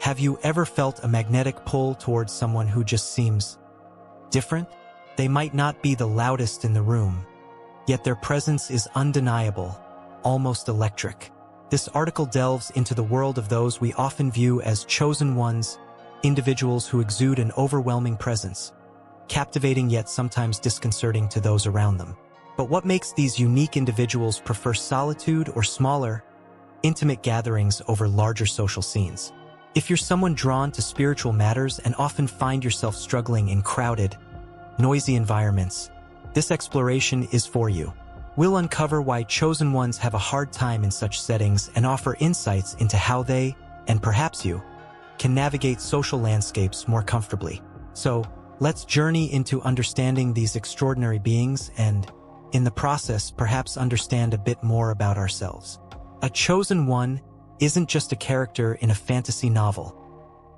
Have you ever felt a magnetic pull towards someone who just seems different? They might not be the loudest in the room, yet their presence is undeniable, almost electric. This article delves into the world of those we often view as chosen ones, individuals who exude an overwhelming presence, captivating yet sometimes disconcerting to those around them. But what makes these unique individuals prefer solitude or smaller, intimate gatherings over larger social scenes? If you're someone drawn to spiritual matters and often find yourself struggling in crowded, noisy environments, this exploration is for you. We'll uncover why chosen ones have a hard time in such settings and offer insights into how they, and perhaps you, can navigate social landscapes more comfortably. So, let's journey into understanding these extraordinary beings and, in the process, perhaps understand a bit more about ourselves. A chosen one isn't just a character in a fantasy novel.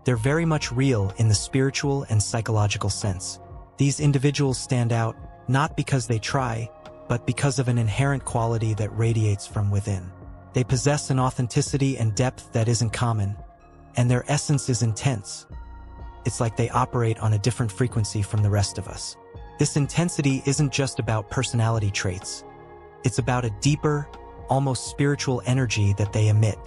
They're very much real in the spiritual and psychological sense. These individuals stand out not because they try, but because of an inherent quality that radiates from within. They possess an authenticity and depth that isn't common, and their essence is intense. It's like they operate on a different frequency from the rest of us. This intensity isn't just about personality traits. It's about a deeper, almost spiritual energy that they emit.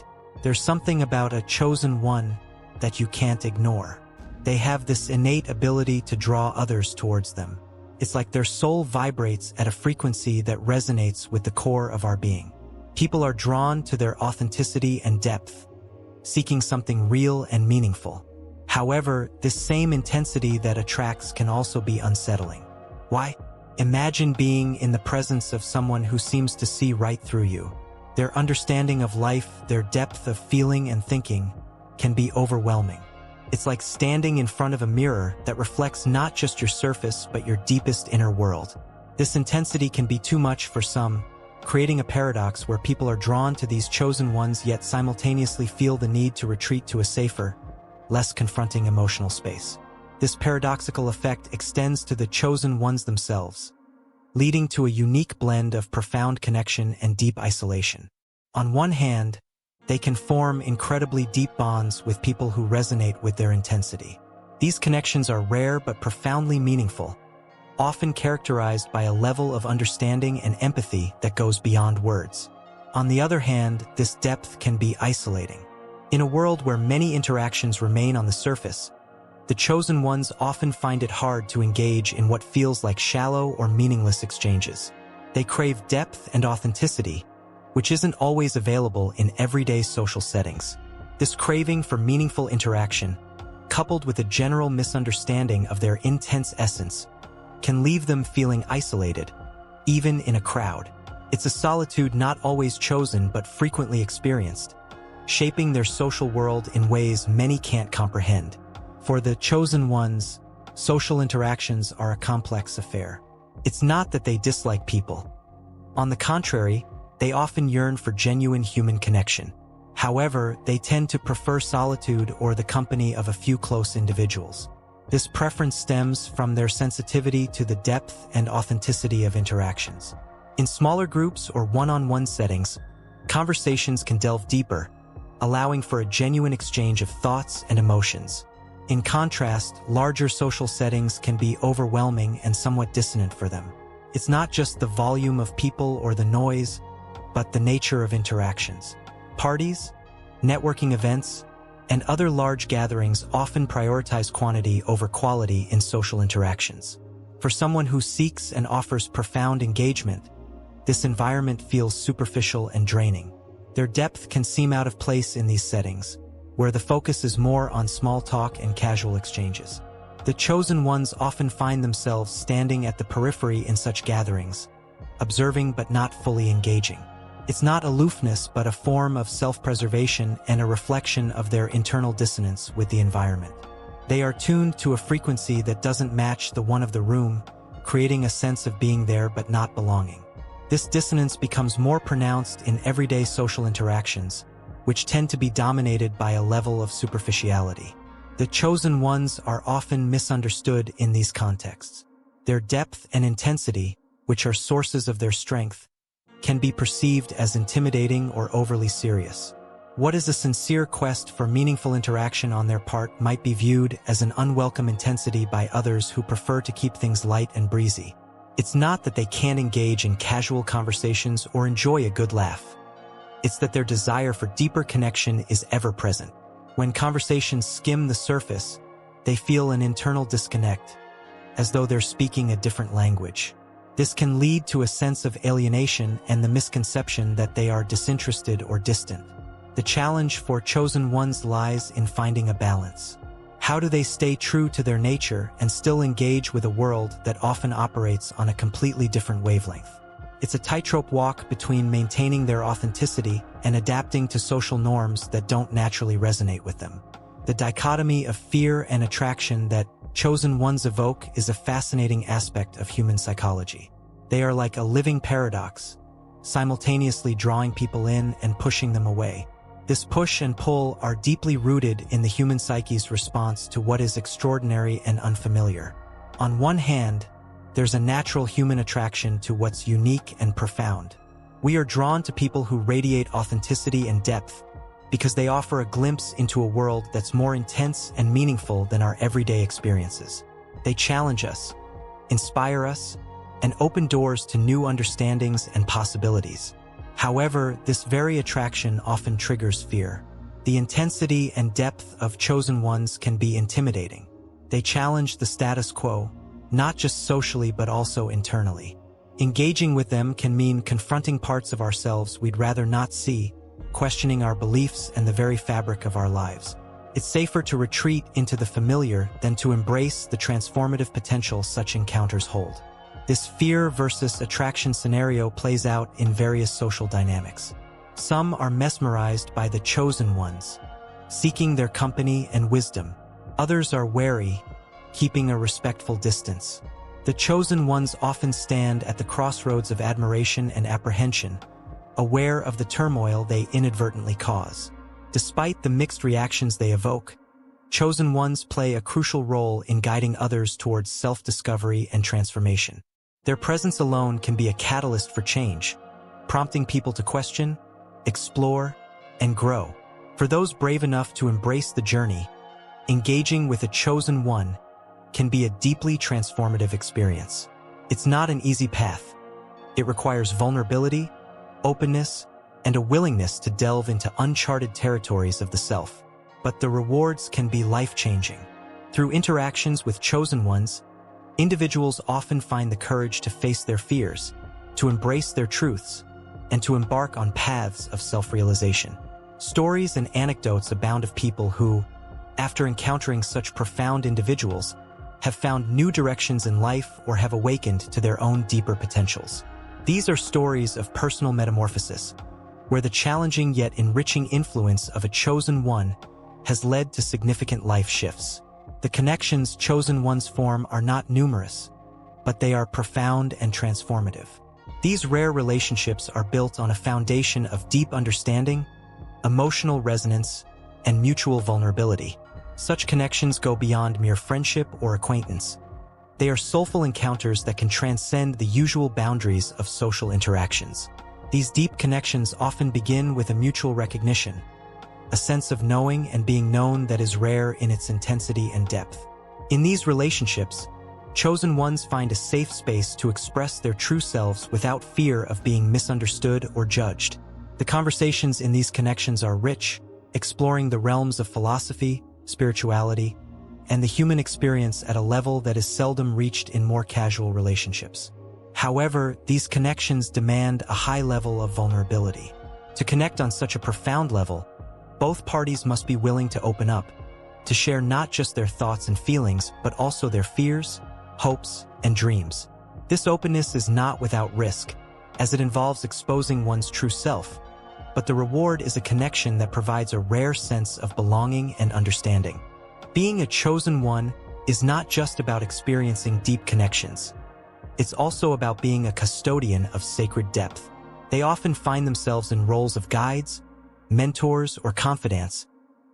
There's something about a chosen one that you can't ignore. They have this innate ability to draw others towards them. It's like their soul vibrates at a frequency that resonates with the core of our being. People are drawn to their authenticity and depth, seeking something real and meaningful. However, this same intensity that attracts can also be unsettling. Why? Imagine being in the presence of someone who seems to see right through you. Their understanding of life, their depth of feeling and thinking, can be overwhelming. It's like standing in front of a mirror that reflects not just your surface but your deepest inner world. This intensity can be too much for some, creating a paradox where people are drawn to these chosen ones yet simultaneously feel the need to retreat to a safer, less confronting emotional space. This paradoxical effect extends to the chosen ones themselves, leading to a unique blend of profound connection and deep isolation. On one hand, they can form incredibly deep bonds with people who resonate with their intensity. These connections are rare but profoundly meaningful, often characterized by a level of understanding and empathy that goes beyond words. On the other hand, this depth can be isolating. In a world where many interactions remain on the surface, the chosen ones often find it hard to engage in what feels like shallow or meaningless exchanges. They crave depth and authenticity, which isn't always available in everyday social settings. This craving for meaningful interaction, coupled with a general misunderstanding of their intense essence, can leave them feeling isolated, even in a crowd. It's a solitude not always chosen but frequently experienced, shaping their social world in ways many can't comprehend. For the chosen ones, social interactions are a complex affair. It's not that they dislike people. On the contrary, they often yearn for genuine human connection. However, they tend to prefer solitude or the company of a few close individuals. This preference stems from their sensitivity to the depth and authenticity of interactions. In smaller groups or one-on-one settings, conversations can delve deeper, allowing for a genuine exchange of thoughts and emotions. In contrast, larger social settings can be overwhelming and somewhat dissonant for them. It's not just the volume of people or the noise, but the nature of interactions. Parties, networking events, and other large gatherings often prioritize quantity over quality in social interactions. For someone who seeks and offers profound engagement, this environment feels superficial and draining. Their depth can seem out of place in these settings, where the focus is more on small talk and casual exchanges. The chosen ones often find themselves standing at the periphery in such gatherings, observing but not fully engaging. It's not aloofness but a form of self-preservation and a reflection of their internal dissonance with the environment. They are tuned to a frequency that doesn't match the one of the room, creating a sense of being there but not belonging. This dissonance becomes more pronounced in everyday social interactions, which tend to be dominated by a level of superficiality. The chosen ones are often misunderstood in these contexts. Their depth and intensity, which are sources of their strength, can be perceived as intimidating or overly serious. What is a sincere quest for meaningful interaction on their part might be viewed as an unwelcome intensity by others who prefer to keep things light and breezy. It's not that they can't engage in casual conversations or enjoy a good laugh. It's that their desire for deeper connection is ever present. When conversations skim the surface, they feel an internal disconnect, as though they're speaking a different language. This can lead to a sense of alienation and the misconception that they are disinterested or distant. The challenge for chosen ones lies in finding a balance. How do they stay true to their nature and still engage with a world that often operates on a completely different wavelength? It's a tightrope walk between maintaining their authenticity and adapting to social norms that don't naturally resonate with them. The dichotomy of fear and attraction that chosen ones evoke is a fascinating aspect of human psychology. They are like a living paradox, simultaneously drawing people in and pushing them away. This push and pull are deeply rooted in the human psyche's response to what is extraordinary and unfamiliar. On one hand, there's a natural human attraction to what's unique and profound. We are drawn to people who radiate authenticity and depth because they offer a glimpse into a world that's more intense and meaningful than our everyday experiences. They challenge us, inspire us, and open doors to new understandings and possibilities. However, this very attraction often triggers fear. The intensity and depth of chosen ones can be intimidating. They challenge the status quo, not just socially but also internally. Engaging with them can mean confronting parts of ourselves we'd rather not see, questioning our beliefs and the very fabric of our lives. It's safer to retreat into the familiar than to embrace the transformative potential such encounters hold. This fear versus attraction scenario plays out in various social dynamics. Some are mesmerized by the chosen ones, seeking their company and wisdom. Others are wary, keeping a respectful distance. The chosen ones often stand at the crossroads of admiration and apprehension, aware of the turmoil they inadvertently cause. Despite the mixed reactions they evoke, chosen ones play a crucial role in guiding others towards self-discovery and transformation. Their presence alone can be a catalyst for change, prompting people to question, explore, and grow. For those brave enough to embrace the journey, engaging with a chosen one can be a deeply transformative experience. It's not an easy path. It requires vulnerability, openness, and a willingness to delve into uncharted territories of the self. But the rewards can be life-changing. Through interactions with chosen ones, individuals often find the courage to face their fears, to embrace their truths, and to embark on paths of self-realization. Stories and anecdotes abound of people who, after encountering such profound individuals, have found new directions in life or have awakened to their own deeper potentials. These are stories of personal metamorphosis, where the challenging yet enriching influence of a chosen one has led to significant life shifts. The connections chosen ones form are not numerous, but they are profound and transformative. These rare relationships are built on a foundation of deep understanding, emotional resonance, and mutual vulnerability. Such connections go beyond mere friendship or acquaintance. They are soulful encounters that can transcend the usual boundaries of social interactions. These deep connections often begin with a mutual recognition, a sense of knowing and being known that is rare in its intensity and depth. In these relationships, chosen ones find a safe space to express their true selves without fear of being misunderstood or judged. The conversations in these connections are rich, exploring the realms of philosophy, spirituality, and the human experience at a level that is seldom reached in more casual relationships. However, these connections demand a high level of vulnerability. To connect on such a profound level, both parties must be willing to open up, to share not just their thoughts and feelings, but also their fears, hopes, and dreams. This openness is not without risk, as it involves exposing one's true self, but the reward is a connection that provides a rare sense of belonging and understanding. Being a chosen one is not just about experiencing deep connections. It's also about being a custodian of sacred depth. They often find themselves in roles of guides, mentors, or confidants,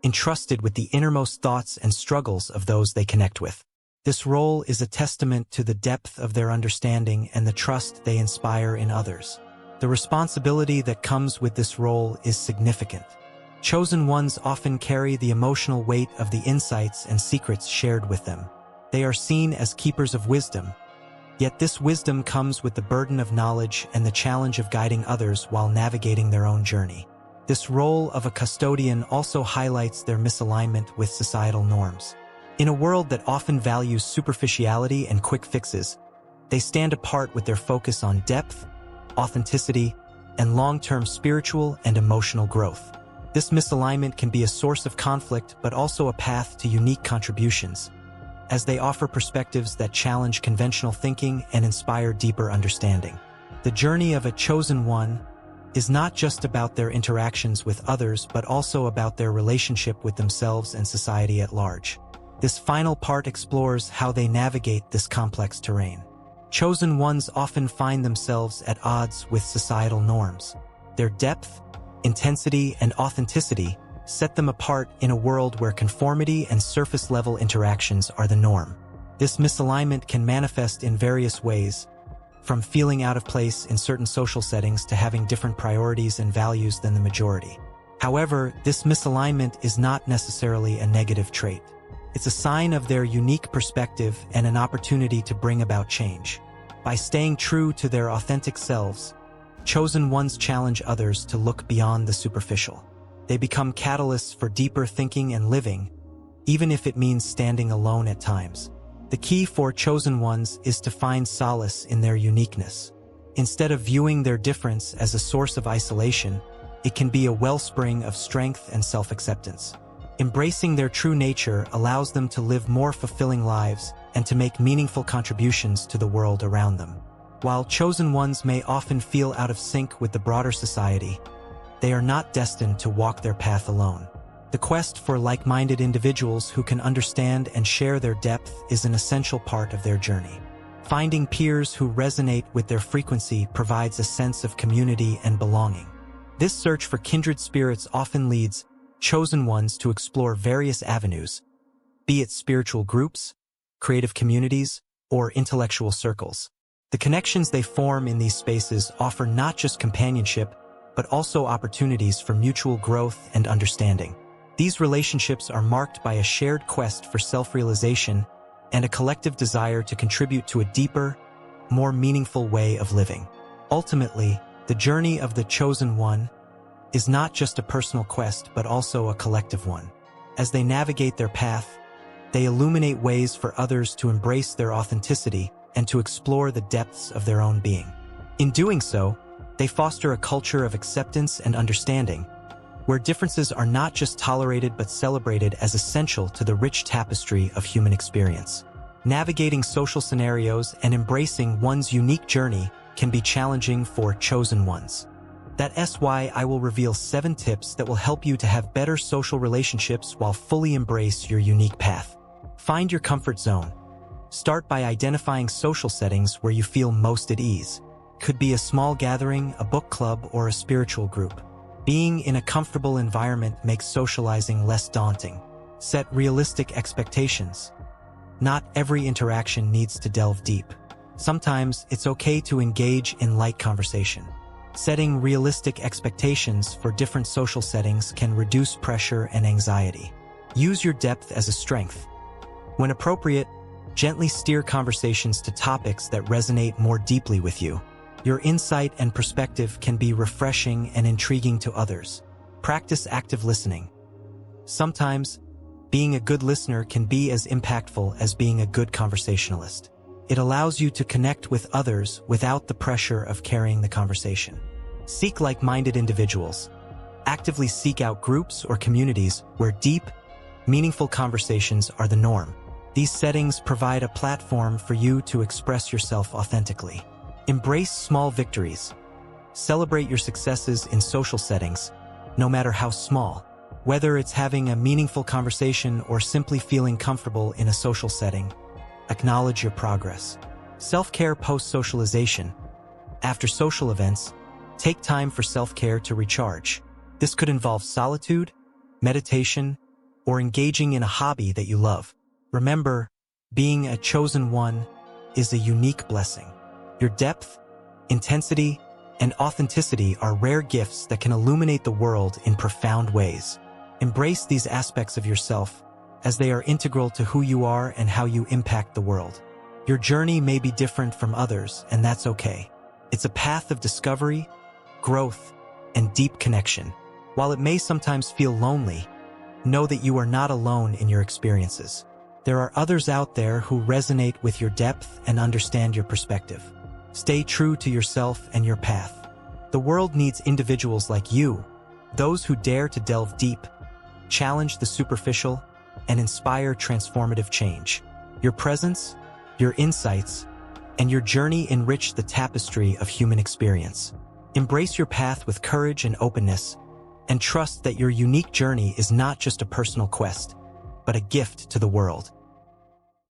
entrusted with the innermost thoughts and struggles of those they connect with. This role is a testament to the depth of their understanding and the trust they inspire in others. The responsibility that comes with this role is significant. Chosen ones often carry the emotional weight of the insights and secrets shared with them. They are seen as keepers of wisdom, yet this wisdom comes with the burden of knowledge and the challenge of guiding others while navigating their own journey. This role of a custodian also highlights their misalignment with societal norms. In a world that often values superficiality and quick fixes, they stand apart with their focus on depth, authenticity, and long-term spiritual and emotional growth. This misalignment can be a source of conflict but also a path to unique contributions, as they offer perspectives that challenge conventional thinking and inspire deeper understanding. The journey of a chosen one is not just about their interactions with others but also about their relationship with themselves and society at large. This final part explores how they navigate this complex terrain. Chosen ones often find themselves at odds with societal norms. Their depth, intensity, and authenticity set them apart in a world where conformity and surface-level interactions are the norm. This misalignment can manifest in various ways, from feeling out of place in certain social settings to having different priorities and values than the majority. However, this misalignment is not necessarily a negative trait. It's a sign of their unique perspective and an opportunity to bring about change. By staying true to their authentic selves, chosen ones challenge others to look beyond the superficial. They become catalysts for deeper thinking and living, even if it means standing alone at times. The key for chosen ones is to find solace in their uniqueness. Instead of viewing their difference as a source of isolation, it can be a wellspring of strength and self-acceptance. Embracing their true nature allows them to live more fulfilling lives and to make meaningful contributions to the world around them. While chosen ones may often feel out of sync with the broader society, they are not destined to walk their path alone. The quest for like-minded individuals who can understand and share their depth is an essential part of their journey. Finding peers who resonate with their frequency provides a sense of community and belonging. This search for kindred spirits often leads chosen ones to explore various avenues, be it spiritual groups, creative communities, or intellectual circles. The connections they form in these spaces offer not just companionship, but also opportunities for mutual growth and understanding. These relationships are marked by a shared quest for self-realization and a collective desire to contribute to a deeper, more meaningful way of living. Ultimately, the journey of the chosen one is not just a personal quest but also a collective one. As they navigate their path, they illuminate ways for others to embrace their authenticity and to explore the depths of their own being. In doing so, they foster a culture of acceptance and understanding, where differences are not just tolerated but celebrated as essential to the rich tapestry of human experience. Navigating social scenarios and embracing one's unique journey can be challenging for chosen ones. That's why I will reveal 7 tips that will help you to have better social relationships while fully embrace your unique path. Find your comfort zone. Start by identifying social settings where you feel most at ease. Could be a small gathering, a book club, or a spiritual group. Being in a comfortable environment makes socializing less daunting. Set realistic expectations. Not every interaction needs to delve deep. Sometimes it's okay to engage in light conversation. Setting realistic expectations for different social settings can reduce pressure and anxiety. Use your depth as a strength. When appropriate, gently steer conversations to topics that resonate more deeply with you. Your insight and perspective can be refreshing and intriguing to others. Practice active listening. Sometimes, being a good listener can be as impactful as being a good conversationalist. It allows you to connect with others without the pressure of carrying the conversation. Seek like-minded individuals. Actively seek out groups or communities where deep, meaningful conversations are the norm. These settings provide a platform for you to express yourself authentically. Embrace small victories. Celebrate your successes in social settings, no matter how small. Whether it's having a meaningful conversation or simply feeling comfortable in a social setting, acknowledge your progress. Self-care post-socialization. After social events, take time for self-care to recharge. This could involve solitude, meditation, or engaging in a hobby that you love. Remember, being a chosen one is a unique blessing. Your depth, intensity, and authenticity are rare gifts that can illuminate the world in profound ways. Embrace these aspects of yourself, as they are integral to who you are and how you impact the world. Your journey may be different from others, and that's okay. It's a path of discovery, growth, and deep connection. While it may sometimes feel lonely, know that you are not alone in your experiences. There are others out there who resonate with your depth and understand your perspective. Stay true to yourself and your path. The world needs individuals like you, those who dare to delve deep, challenge the superficial, and inspire transformative change. Your presence, your insights, and your journey enrich the tapestry of human experience. Embrace your path with courage and openness, and trust that your unique journey is not just a personal quest, but a gift to the world.